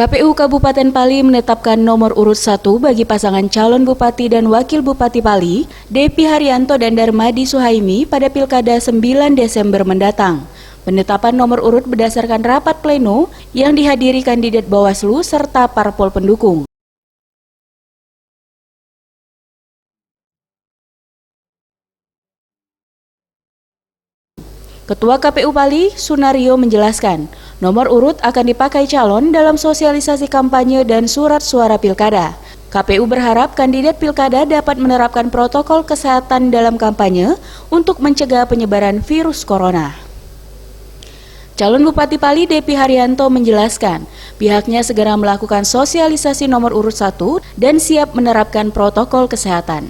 KPU Kabupaten Pali menetapkan nomor urut 1 bagi pasangan calon Bupati dan Wakil Bupati Pali, Depi Haryanto dan Darmadi Suhaimi pada Pilkada 9 Desember mendatang. Penetapan nomor urut berdasarkan rapat pleno yang dihadiri kandidat Bawaslu serta parpol pendukung. Ketua KPU Pali, Sunario menjelaskan, nomor urut akan dipakai calon dalam sosialisasi kampanye dan surat suara pilkada. KPU berharap kandidat pilkada dapat menerapkan protokol kesehatan dalam kampanye untuk mencegah penyebaran virus corona. Calon Bupati Pali Depi Haryanto menjelaskan, pihaknya segera melakukan sosialisasi nomor urut 1 dan siap menerapkan protokol kesehatan.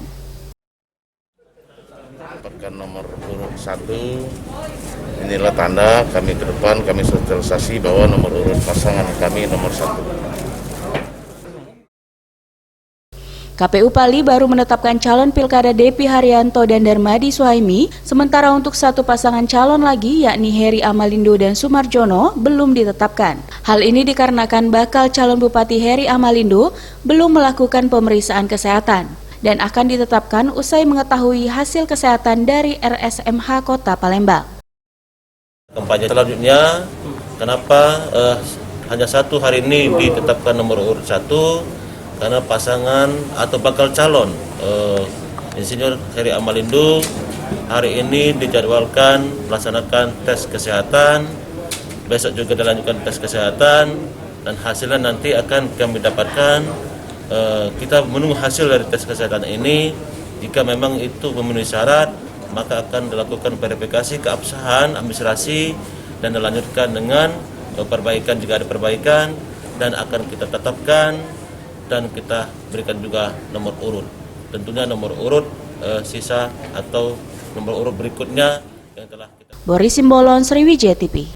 Nomor urut 1, inilah tanda kami ke depan, kami sosialisasi bahwa nomor urut pasangan kami nomor 1. KPU Pali baru menetapkan calon pilkada Depi Haryanto dan Darmadi Suhaimi, sementara untuk satu pasangan calon lagi yakni Heri Amalindo dan Sumarjono belum ditetapkan. Hal ini dikarenakan bakal calon Bupati Heri Amalindo belum melakukan pemeriksaan kesehatan dan akan ditetapkan usai mengetahui hasil kesehatan dari RSMH Kota Palembang. Kampanye selanjutnya, kenapa hanya satu hari ini ditetapkan nomor urut 1? Karena pasangan atau bakal calon Insinyur Heri Amalindo hari ini dijadwalkan melaksanakan tes kesehatan, besok juga dilanjutkan tes kesehatan, dan hasilnya nanti akan kami dapatkan. Kita menunggu hasil dari tes kesehatan ini. Jika memang itu memenuhi syarat, maka akan dilakukan verifikasi keabsahan administrasi dan dilanjutkan dengan perbaikan jika ada perbaikan, dan akan kita tetapkan dan kita berikan juga nomor urut. Tentunya nomor urut sisa atau nomor urut berikutnya yang telah kita. Boris Simbolon, Sriwijaya TV.